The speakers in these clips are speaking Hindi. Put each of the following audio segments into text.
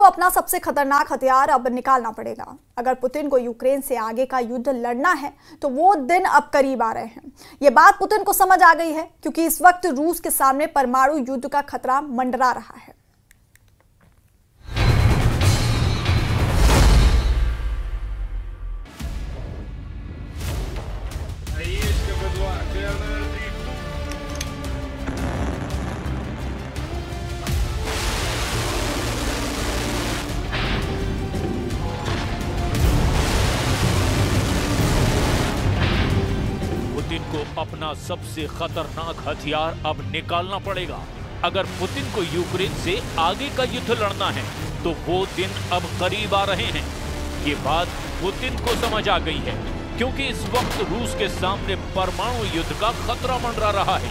अपना सबसे खतरनाक हथियार अब निकालना पड़ेगा। अगर पुतिन को यूक्रेन से आगे का युद्ध लड़ना है तो वो दिन अब करीब आ रहे हैं। ये बात पुतिन को समझ आ गई है, क्योंकि इस वक्त रूस के सामने परमाणु युद्ध का खतरा मंडरा रहा है। पुतिन को अपना सबसे खतरनाक हथियार अब निकालना पड़ेगा। अगर पुतिन को यूक्रेन से आगे का युद्ध लड़ना है तो वो दिन अब करीब आ रहे हैं। ये बात पुतिन को समझ आ गई है, क्योंकि इस वक्त रूस के सामने परमाणु युद्ध का खतरा मंडरा रहा है।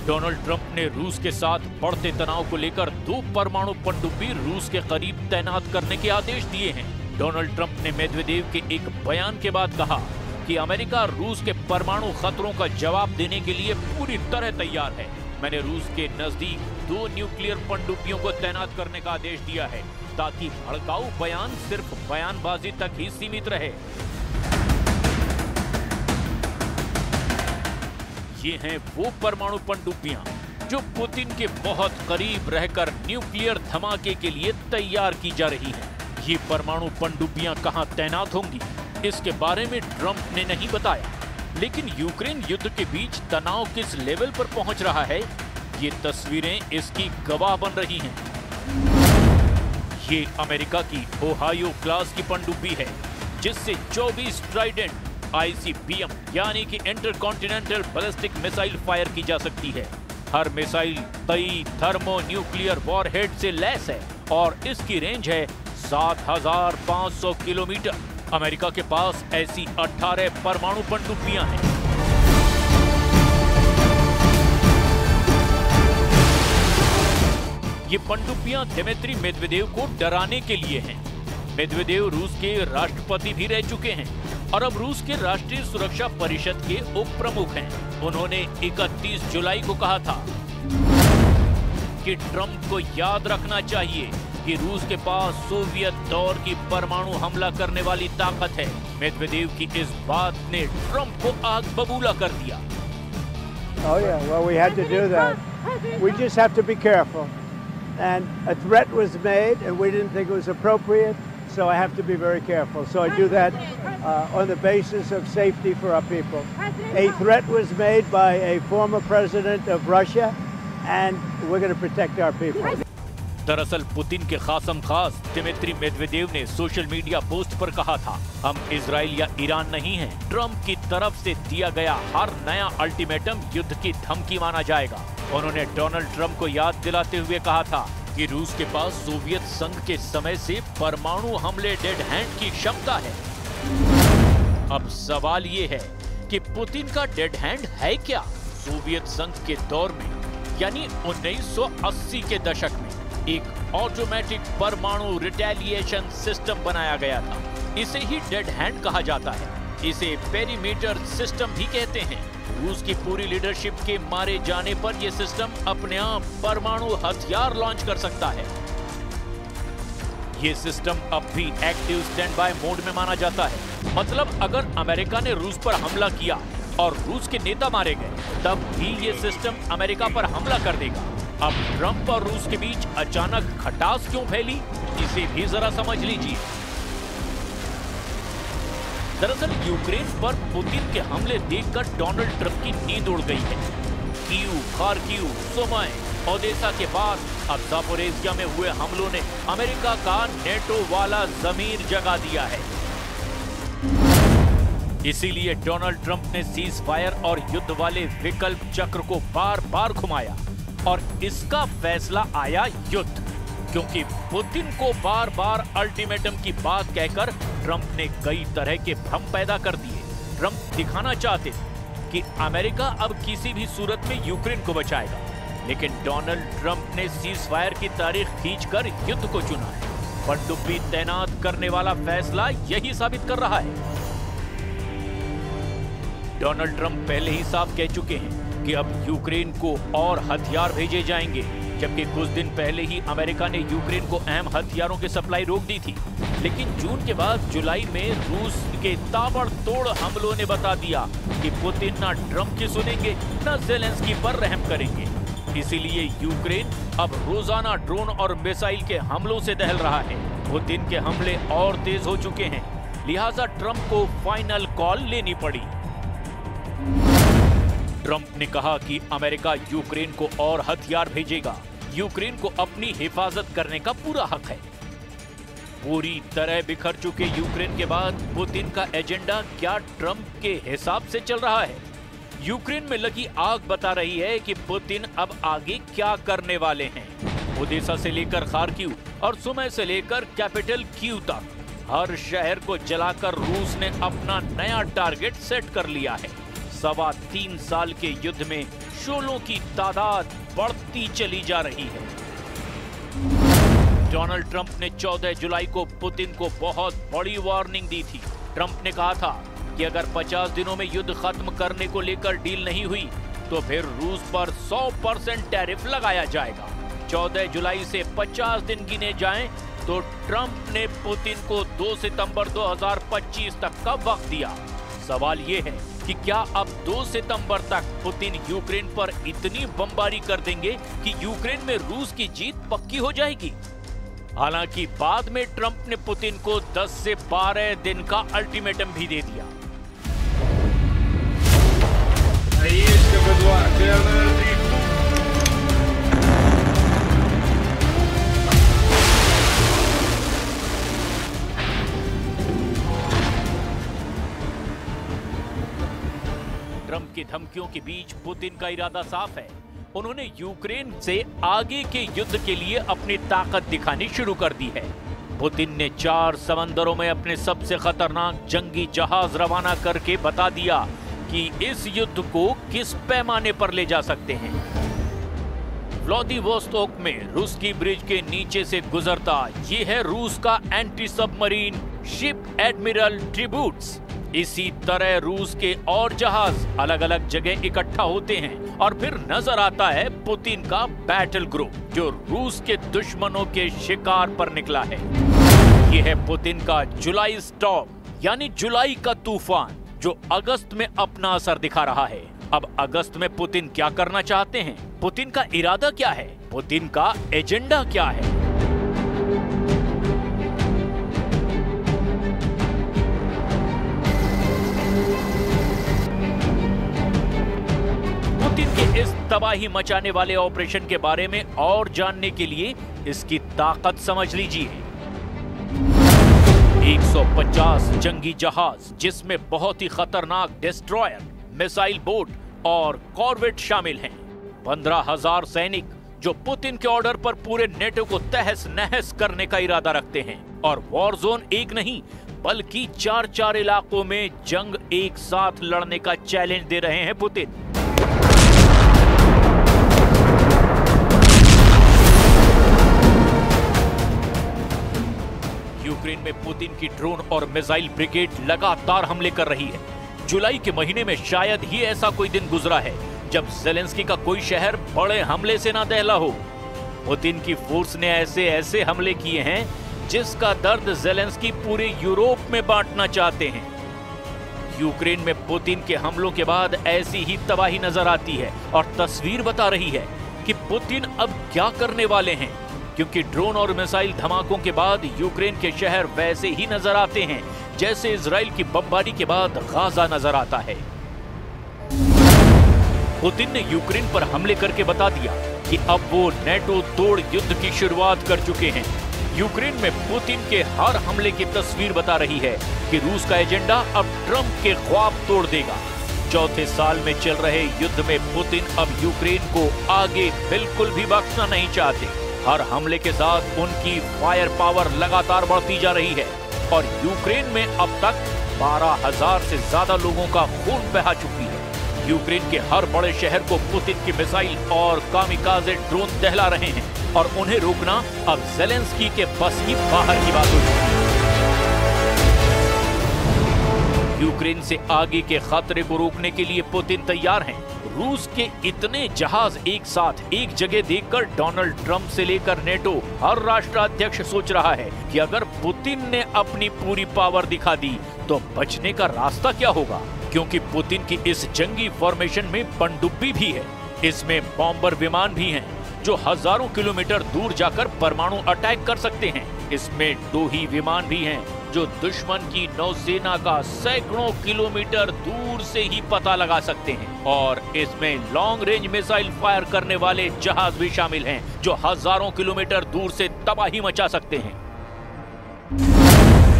डोनाल्ड ट्रंप ने रूस के साथ बढ़ते तनाव को लेकर 2 परमाणु पनडुब्बी रूस के करीब तैनात करने के आदेश दिए हैं। डोनाल्ड ट्रंप ने मेदवेदेव के एक बयान के बाद कहा कि अमेरिका रूस के परमाणु खतरों का जवाब देने के लिए पूरी तरह तैयार है। मैंने रूस के नजदीक 2 न्यूक्लियर पनडुब्बियों को तैनात करने का आदेश दिया है, ताकि भड़काऊ बयान सिर्फ बयानबाजी तक ही सीमित रहे। ये हैं वो परमाणु पनडुब्बियां जो पुतिन के बहुत करीब रहकर न्यूक्लियर धमाके के लिए तैयार की जा रही हैं। ये परमाणु पनडुब्बियां कहां तैनात होंगी, इसके बारे में ट्रंप ने नहीं बताया, लेकिन यूक्रेन युद्ध के बीच तनाव किस लेवल पर पहुंच रहा है, ये तस्वीरें इसकी गवाह बन रही हैं। ये अमेरिका की ओहायो क्लास की पनडुब्बी है, जिससे 24 ट्राइडेंट ICBM यानी कि इंटरकॉन्टिनेंटल बैलिस्टिक मिसाइल फायर की जा सकती है। हर मिसाइल कई थर्मो न्यूक्लियर वॉरहेड से लैस है और इसकी रेंज है 7500 किलोमीटर। अमेरिका के पास ऐसी 18 परमाणु पनडुब्बियां हैं। ये पनडुब्बियां दिमित्री मेदवेदेव को डराने के लिए हैं। मेदवेदेव रूस के राष्ट्रपति भी रह चुके हैं और अब रूस के राष्ट्रीय सुरक्षा परिषद के उप प्रमुख हैं। उन्होंने 31 जुलाई को कहा था कि ट्रंप को याद रखना चाहिए कि रूस के पास सोवियत दौर की परमाणु हमला करने वाली ताकत है। मेदवेदेव की इस बात ने ट्रंप को आग बबूला कर दिया। Oh yeah, well we had to do that. We just have to be careful. And a threat was made and we didn't think it was appropriate, so I have to be very careful. So I do that on the basis of safety for our people. A threat was made by a former president of Russia and we're going to protect our people. दरअसल पुतिन के खासम खास दिमित्री मेदवेदेव ने सोशल मीडिया पोस्ट पर कहा था, हम इजराइल या ईरान नहीं हैं। ट्रंप की तरफ से दिया गया हर नया अल्टीमेटम युद्ध की धमकी माना जाएगा। उन्होंने डोनाल्ड ट्रंप को याद दिलाते हुए कहा था कि रूस के पास सोवियत संघ के समय से परमाणु हमले डेड हैंड की क्षमता है। अब सवाल ये है कि पुतिन का डेड हैंड है क्या? सोवियत संघ के दौर में यानी 1980 के दशक में एक ऑटोमेटिक परमाणु रिटेलिएशन सिस्टम बनाया गया था। इसे ही डेड हैंड कहा जाता है। इसे पेरीमीटर सिस्टम भी कहते हैं। रूस की पूरी लीडरशिप के मारे जाने पर यह सिस्टम अपने आप परमाणु हथियार लॉन्च कर सकता है। यह सिस्टम अब भी एक्टिव स्टैंड बाय मोड में माना जाता है। मतलब अगर अमेरिका ने रूस पर हमला किया और रूस के नेता मारे गए, तब भी यह सिस्टम अमेरिका पर हमला कर देगा। अब ट्रंप और रूस के बीच अचानक खटास क्यों फैली, इसे भी जरा समझ लीजिए। दरअसल यूक्रेन पर पुतिन के हमले देखकर डोनाल्ड ट्रंप की नींद उड़ गई है। कीव, खार्किव, सुमी, ओडेसा के बाद अब जापोरेजिया में हुए हमलों ने अमेरिका का नेटो वाला जमीर जगा दिया है। इसीलिए डोनाल्ड ट्रंप ने सीज फायर और युद्ध वाले विकल्प चक्र को बार बार घुमाया और इसका फैसला आया युद्ध, क्योंकि पुतिन को बार बार अल्टीमेटम की बात कहकर ट्रंप ने कई तरह के भ्रम पैदा कर दिए। ट्रंप दिखाना चाहते थे कि अमेरिका अब किसी भी सूरत में यूक्रेन को बचाएगा, लेकिन डोनाल्ड ट्रंप ने सीज फायर की तारीख खींचकर युद्ध को चुना है। पनडुब्बी तैनात करने वाला फैसला यही साबित कर रहा है। डोनाल्ड ट्रंप पहले ही साफ कह चुके हैं कि अब यूक्रेन को और हथियार भेजे जाएंगे। जबकि कुछ दिन पहले ही अमेरिका ने यूक्रेन को अहम हथियारों की सप्लाई रोक दी थी। लेकिन जून के बाद जुलाई में रूस के ताबड़तोड़ हमलों ने बता दिया कि पुतिन न ट्रंप की सुनेंगे न ज़ेलेंस्की पर रहम करेंगे। इसीलिए यूक्रेन अब रोजाना ड्रोन और मिसाइल के हमलों से दहल रहा है। पुतिन के हमले और तेज हो चुके हैं, लिहाजा ट्रंप को फाइनल कॉल लेनी पड़ी। ट्रंप ने कहा कि अमेरिका यूक्रेन को और हथियार भेजेगा। यूक्रेन को अपनी हिफाजत करने का पूरा हक है। पूरी तरह बिखर चुके यूक्रेन के बाद पुतिन का एजेंडा क्या ट्रंप के हिसाब से चल रहा है? यूक्रेन में लगी आग बता रही है कि पुतिन अब आगे क्या करने वाले हैं। ओडेसा से लेकर खार्किव और सुमी से लेकर कैपिटल कीव तक हर शहर को जलाकर रूस ने अपना नया टारगेट सेट कर लिया है। 3.25 साल के युद्ध में शोलों की तादाद बढ़ती चली जा रही है। डोनाल्ड ट्रंप ने 14 जुलाई को पुतिन को बहुत बड़ी वार्निंग दी थी। ट्रंप ने कहा था कि अगर 50 दिनों में युद्ध खत्म करने को लेकर डील नहीं हुई तो फिर रूस पर 100% टैरिफ लगाया जाएगा। 14 जुलाई से 50 दिन गिने जाएं तो ट्रंप ने पुतिन को 2 सितंबर 2025 तक का वक्त दिया। सवाल ये है कि क्या अब 2 सितंबर तक पुतिन यूक्रेन पर इतनी बमबारी कर देंगे कि यूक्रेन में रूस की जीत पक्की हो जाएगी? हालांकि बाद में ट्रंप ने पुतिन को 10 से 12 दिन का अल्टीमेटम भी दे दिया। ट्रंप की धमकियों के बीच पुतिन का इरादा साफ है। उन्होंने यूक्रेन से आगे के युद्ध के लिए अपनी ताकत दिखानी शुरू कर दी है। पुतिन ने 4 समंदरों में अपने सबसे खतरनाक जंगी जहाज रवाना करके बता दिया कि इस युद्ध को किस पैमाने पर ले जा सकते हैं। व्लादिवोस्तोक में रूसी ब्रिज के नीचे से गुजरता ये है रूस का anti submarine ship admiral tributes. इसी तरह रूस के और जहाज अलग अलग जगह इकट्ठा होते हैं और फिर नजर आता है पुतिन का बैटल ग्रुप जो रूस के दुश्मनों के शिकार पर निकला है। यह है पुतिन का जुलाई स्टॉर्म यानी जुलाई का तूफान जो अगस्त में अपना असर दिखा रहा है। अब अगस्त में पुतिन क्या करना चाहते हैं? पुतिन का इरादा क्या है? पुतिन का एजेंडा क्या है? पुतिन के इस तबाही मचाने वाले ऑपरेशन के बारे में और जानने के लिए इसकी ताकत समझ लीजिए। 150 जंगी जहाज जिसमें बहुत ही खतरनाक डिस्ट्रॉयर, मिसाइल बोट और कॉर्वेट शामिल हैं। 15,000 सैनिक जो पुतिन के ऑर्डर पर पूरे नेटो को तहस नहस करने का इरादा रखते हैं और वॉर जोन एक नहीं बल्कि 4 इलाकों में जंग एक साथ लड़ने का चैलेंज दे रहे हैं पुतिन। यूक्रेन में पुतिन की ड्रोन और मिसाइल ब्रिगेड लगातार हमले कर रही है। जुलाई के महीने में शायद ही ऐसा कोई दिन गुजरा है जब ज़ेलेंस्की का कोई शहर बड़े हमले से ना दहला हो। पुतिन की फोर्स ने ऐसे हमले किए हैं जिसका दर्द ज़ेलेंस्की पूरे यूरोप में बांटना चाहते हैं। यूक्रेन में पुतिन के हमलों के बाद ऐसी ही तबाही नजर आती है और तस्वीर बता रही है कि पुतिन अब क्या करने वाले हैं, क्योंकि ड्रोन और मिसाइल धमाकों के बाद यूक्रेन के शहर वैसे ही नजर आते हैं जैसे इजराइल की बमबारी के बाद गाजा नजर आता है। पुतिन ने यूक्रेन पर हमले करके बता दिया कि अब वो नेटो तोड़ युद्ध की शुरुआत कर चुके हैं। यूक्रेन में पुतिन के हर हमले की तस्वीर बता रही है कि रूस का एजेंडा अब ट्रंप के ख्वाब तोड़ देगा। चौथे साल में चल रहे युद्ध में पुतिन अब यूक्रेन को आगे बिल्कुल भी बख्शना नहीं चाहते। हर हमले के साथ उनकी फायर पावर लगातार बढ़ती जा रही है और यूक्रेन में अब तक 12,000 से ज्यादा लोगों का खून बहा चुकी है। यूक्रेन के हर बड़े शहर को पुतिन की मिसाइल और कामिकाज़े ड्रोन दहला रहे हैं और उन्हें रोकना अब ज़ेलेंस्की के बस की बाहर की बात हो चुकी है। यूक्रेन से आगे के खतरे को रोकने के लिए पुतिन तैयार हैं। रूस के इतने जहाज एक साथ एक जगह देखकर डोनाल्ड ट्रंप से लेकर नेटो हर राष्ट्राध्यक्ष सोच रहा है कि अगर पुतिन ने अपनी पूरी पावर दिखा दी तो बचने का रास्ता क्या होगा, क्योंकि पुतिन की इस जंगी फॉर्मेशन में पनडुब्बी भी है। इसमें बॉम्बर विमान भी हैं जो हजारों किलोमीटर दूर जाकर परमाणु अटैक कर सकते हैं। इसमें डोही विमान भी हैं जो दुश्मन की नौसेना का सैकड़ों किलोमीटर दूर से ही पता लगा सकते हैं। और इसमें लॉन्ग रेंज मिसाइल फायर करने वाले जहाज भी शामिल हैं जो हजारों किलोमीटर दूर से तबाही मचा सकते हैं।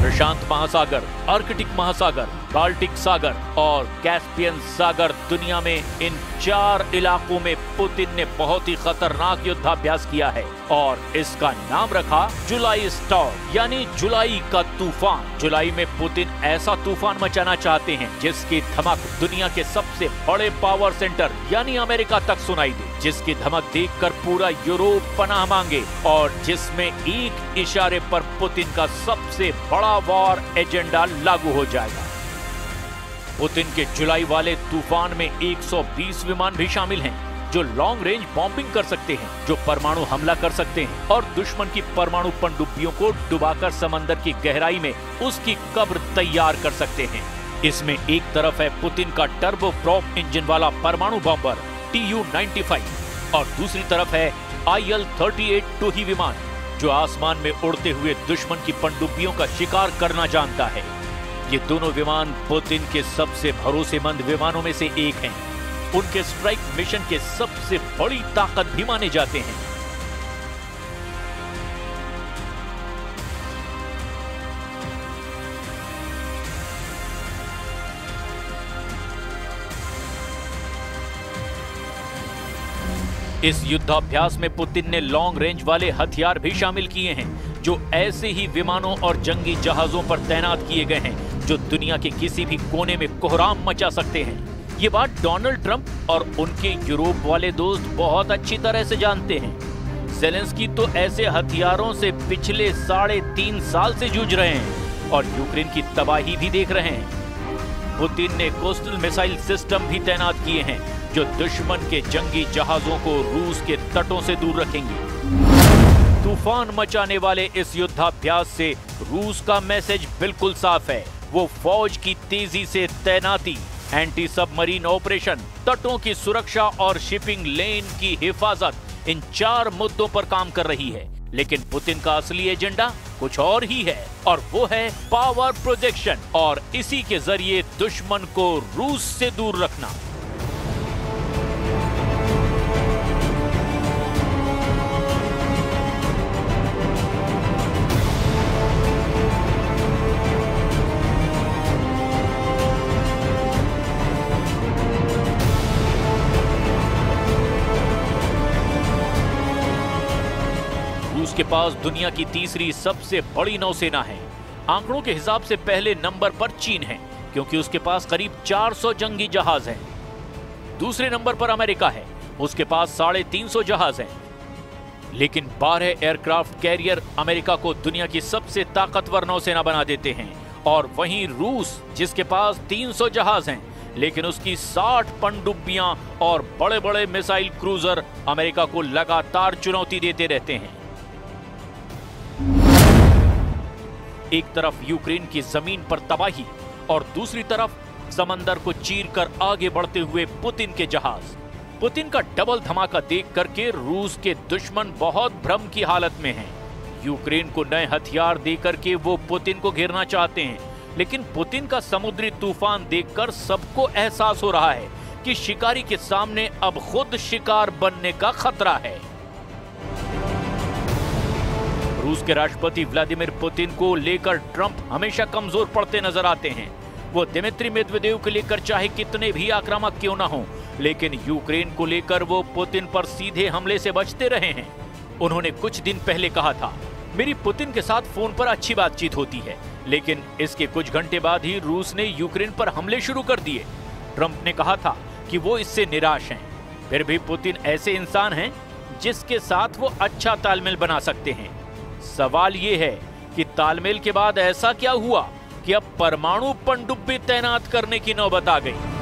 प्रशांत महासागर, आर्कटिक महासागर, बाल्टिक सागर और कैस्पियन सागर, दुनिया में इन 4 इलाकों में पुतिन ने बहुत ही खतरनाक युद्धाभ्यास किया है और इसका नाम रखा जुलाई स्टॉर्म, यानी जुलाई का तूफान। जुलाई में पुतिन ऐसा तूफान मचाना चाहते हैं जिसकी धमक दुनिया के सबसे बड़े पावर सेंटर यानी अमेरिका तक सुनाई दे, जिसकी धमक देखकर पूरा यूरोप पनाह मांगे और जिसमें एक इशारे पर पुतिन का सबसे बड़ा वॉर एजेंडा लागू हो जाएगा। पुतिन के जुलाई वाले तूफान में 120 विमान भी शामिल हैं जो लॉन्ग रेंज बॉम्बिंग कर सकते हैं, जो परमाणु हमला कर सकते हैं और दुश्मन की परमाणु पनडुब्बियों को डुबाकर समंदर की गहराई में उसकी कब्र तैयार कर सकते हैं। इसमें एक तरफ है पुतिन का टर्बो प्रॉप इंजन वाला परमाणु बॉम्बर Tu-95 और दूसरी तरफ है IL-38 टोही विमान जो आसमान में उड़ते हुए दुश्मन की पनडुब्बियों का शिकार करना जानता है। ये दोनों विमान पुतिन के सबसे भरोसेमंद विमानों में से एक हैं। उनके स्ट्राइक मिशन के सबसे बड़ी ताकत भी माने जाते हैं। इस युद्धाभ्यास में पुतिन ने लॉन्ग रेंज वाले हथियार भी शामिल किए हैं जो ऐसे ही विमानों और जंगी जहाजों पर तैनात किए गए हैं जो दुनिया के किसी भी कोने में कोहराम मचा सकते हैं। ये बात डोनाल्ड ट्रंप और उनके यूरोप वाले दोस्त बहुत अच्छी तरह से जानते हैं। ज़ेलेंस्की तो ऐसे हथियारों से पिछले 3.5 साल से जूझ रहे हैं और यूक्रेन की तबाही भी देख रहे हैं। पुतिन ने कोस्टल मिसाइल सिस्टम भी तैनात किए हैं जो दुश्मन के जंगी जहाजों को रूस के तटों से दूर रखेंगे। तूफान मचाने वाले इस युद्धाभ्यास से रूस का मैसेज बिल्कुल साफ है। वो फौज की तेजी से तैनाती, एंटी सबमरीन ऑपरेशन, तटों की सुरक्षा और शिपिंग लेन की हिफाजत, इन 4 मुद्दों पर काम कर रही है। लेकिन पुतिन का असली एजेंडा कुछ और ही है और वो है पावर प्रोजेक्शन और इसी के जरिए दुश्मन को रूस से दूर रखना। रूस के पास दुनिया की तीसरी सबसे बड़ी नौसेना है। आंकड़ों के हिसाब से पहले नंबर पर चीन है क्योंकि उसके पास करीब 400 जंगी जहाज हैं। दूसरे नंबर पर अमेरिका है, उसके पास 350 जहाज हैं। लेकिन 12 एयरक्राफ्ट कैरियर अमेरिका को दुनिया की सबसे ताकतवर नौसेना बना देते हैं और वहीं रूस जिसके पास 300 जहाज हैं लेकिन उसकी 60 पनडुब्बियां और बड़े बड़े मिसाइल क्रूजर अमेरिका को लगातार चुनौती देते रहते हैं। एक तरफ यूक्रेन की जमीन पर तबाही और दूसरी तरफ समंदर को चीरकर आगे बढ़ते हुए पुतिन के जहाज। पुतिन का डबल धमाका देख करके रूस के दुश्मन बहुत भ्रम की हालत में हैं। यूक्रेन को नए हथियार देकर के वो पुतिन को घेरना चाहते हैं, लेकिन पुतिन का समुद्री तूफान देखकर सबको एहसास हो रहा है कि शिकारी के सामने अब खुद शिकार बनने का खतरा है। रूस के राष्ट्रपति व्लादिमीर पुतिन को लेकर ट्रंप हमेशा कमजोर पड़ते नजर आते हैं। वो दिमित्री मेदवेदेव को लेकर चाहे कितने भी आक्रामक क्यों ना हो, लेकिन यूक्रेन को लेकर वो पुतिन पर सीधे हमले से बचते रहे हैं। उन्होंने कुछ दिन पहले कहा था, मेरी पुतिन के साथ फोन पर अच्छी बातचीत होती है, लेकिन इसके कुछ घंटे बाद ही रूस ने यूक्रेन पर हमले शुरू कर दिए। ट्रंप ने कहा था कि वो इससे निराश हैं। फिर भी पुतिन ऐसे इंसान हैं जिसके साथ वो अच्छा तालमेल बना सकते हैं। सवाल ये है कि तालमेल के बाद ऐसा क्या हुआ कि अब परमाणु पनडुब्बी तैनात करने की नौबत आ गई।